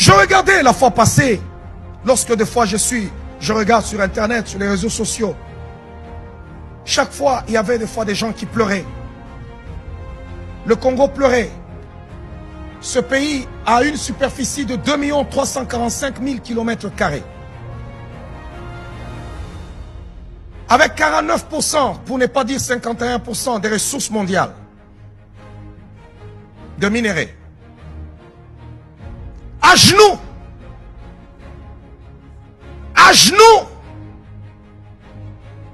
Je regardais la fois passée, lorsque des fois je regarde sur internet, sur les réseaux sociaux. Chaque fois, il y avait des fois des gens qui pleuraient. Le Congo pleurait. Ce pays a une superficie de 2 345 000 km². Avec 49%, pour ne pas dire 51% des ressources mondiales de minerais. À genoux. À genoux.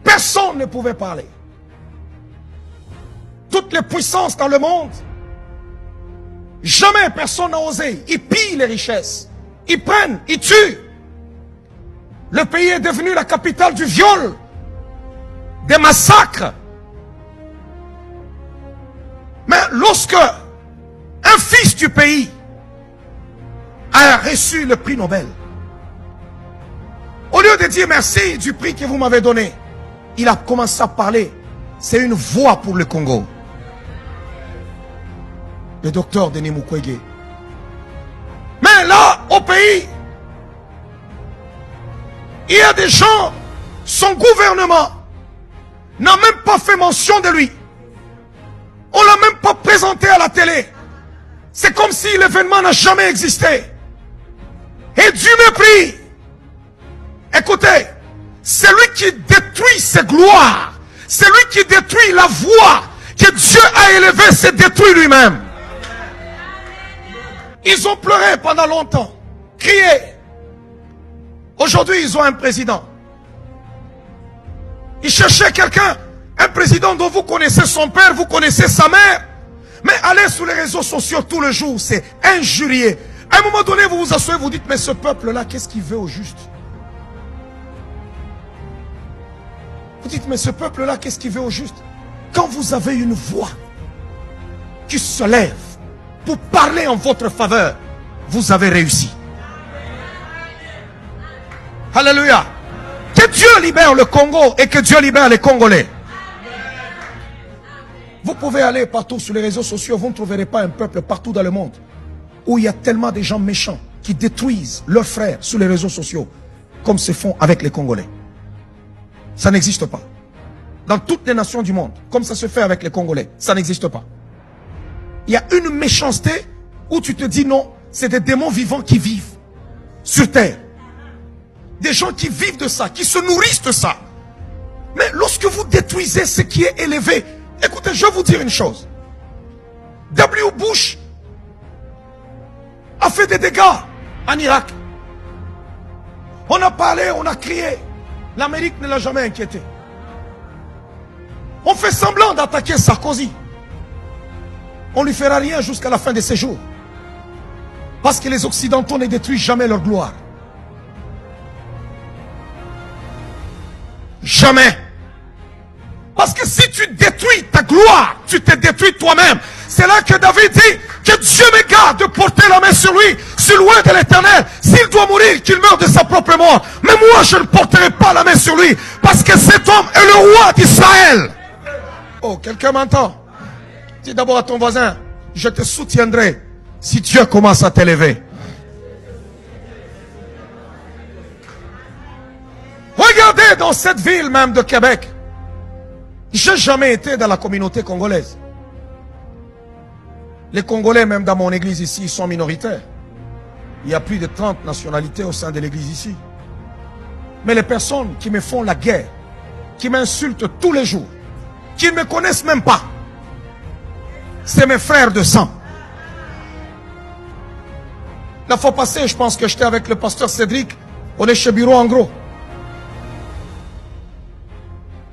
Personne ne pouvait parler. Toutes les puissances dans le monde, jamais personne n'a osé. Ils pillent les richesses. Ils prennent, ils tuent. Le pays est devenu la capitale du viol, des massacres. Mais lorsque un fils du pays a reçu le prix Nobel, au lieu de dire merci du prix que vous m'avez donné, il a commencé à parler. C'est une voix pour le Congo. Le docteur Denis Mukwege. Mais là, au pays, il y a des gens, son gouvernement n'a même pas fait mention de lui. On ne l'a même pas présenté à la télé. C'est comme si l'événement n'a jamais existé. Et du mépris. Écoutez, celui qui détruit ses gloires, celui qui détruit la voix que Dieu a élevée, se détruit lui-même. Ils ont pleuré pendant longtemps, crié. Aujourd'hui, ils ont un président. Ils cherchaient quelqu'un, un président dont vous connaissez son père, vous connaissez sa mère. Mais allez sur les réseaux sociaux tout le jour, c'est injurié. À un moment donné, vous vous asseyez, vous dites, mais ce peuple-là, qu'est-ce qu'il veut au juste? Vous dites, mais ce peuple-là, qu'est-ce qu'il veut au juste? Quand vous avez une voix qui se lève pour parler en votre faveur, vous avez réussi. Alléluia. Que Dieu libère le Congo et que Dieu libère les Congolais. Vous pouvez aller partout sur les réseaux sociaux, vous ne trouverez pas un peuple partout dans le monde où il y a tellement de gens méchants qui détruisent leurs frères sur les réseaux sociaux comme se font avec les Congolais. Ça n'existe pas. Dans toutes les nations du monde, comme ça se fait avec les Congolais, ça n'existe pas. Il y a une méchanceté où tu te dis non, c'est des démons vivants qui vivent sur terre. Des gens qui vivent de ça, qui se nourrissent de ça. Mais lorsque vous détruisez ce qui est élevé, écoutez, je vais vous dire une chose. W. Bush a fait des dégâts en Irak. On a parlé, on a crié. L'Amérique ne l'a jamais inquiété. On fait semblant d'attaquer Sarkozy. On ne lui fera rien jusqu'à la fin de ses jours. Parce que les Occidentaux ne détruisent jamais leur gloire. Jamais. Parce que si tu détruis ta gloire, tu te détruis toi-même. C'est là que David dit que Dieu me garde de porter la main sur lui, sur loin de l'Éternel. S'il doit mourir, qu'il meure de sa propre mort. Mais moi, je ne porterai pas la main sur lui. Parce que cet homme est le roi d'Israël. Oh, quelqu'un m'entend? Dis d'abord à ton voisin, je te soutiendrai si Dieu commence à t'élever. Regardez dans cette ville même de Québec. J'ai jamais été dans la communauté congolaise. Les Congolais, même dans mon église ici, ils sont minoritaires. Il y a plus de 30 nationalités au sein de l'église ici. Mais les personnes qui me font la guerre, qui m'insultent tous les jours, qui ne me connaissent même pas, c'est mes frères de sang. La fois passée, je pense que j'étais avec le pasteur Cédric. On est chez Bureau en gros.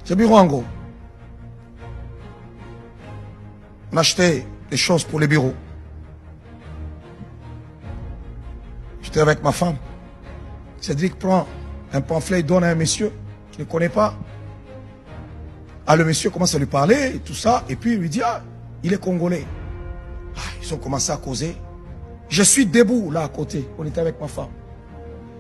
Chez Bureau en gros. On achetait des choses pour les bureaux. J'étais avec ma femme. Cédric prend un pamphlet, il donne à un monsieur qui ne connaît pas. Ah, le monsieur commence à lui parler et tout ça. Et puis il lui dit, ah, il est congolais. Ah, ils ont commencé à causer. Je suis debout là à côté. On était avec ma femme.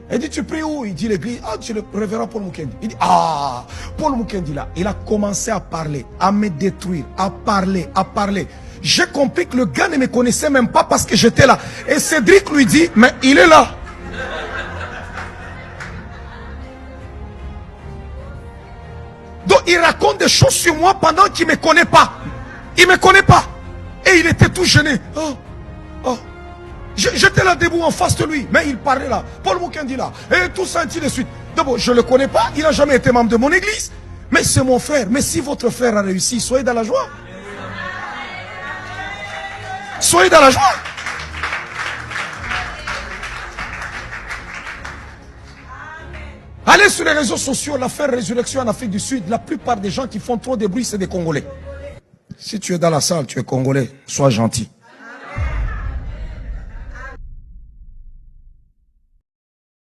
Elle dit, tu pries où? Il dit l'église. Ah, c'est le révérend Paul Mukendi. Il dit, ah, Paul Mukendi là. Il a commencé à parler, à me détruire, à parler, à parler. J'ai compris que le gars ne me connaissait même pas parce que j'étais là. Et Cédric lui dit, mais il est là. Donc il raconte des choses sur moi pendant qu'il ne me connaît pas. Il ne me connaît pas. Et il était tout gêné. Oh, oh. J'étais là debout en face de lui. Mais il parlait là. Paul Mukendi là. Et tout ça, ainsi de suite. D'abord, je ne le connais pas. Il n'a jamais été membre de mon église. Mais c'est mon frère. Mais si votre frère a réussi, soyez dans la joie. Soyez dans la joie. Allez sur les réseaux sociaux, l'affaire Résurrection en Afrique du Sud. La plupart des gens qui font trop de bruit, c'est des Congolais. Si tu es dans la salle, tu es Congolais, sois gentil.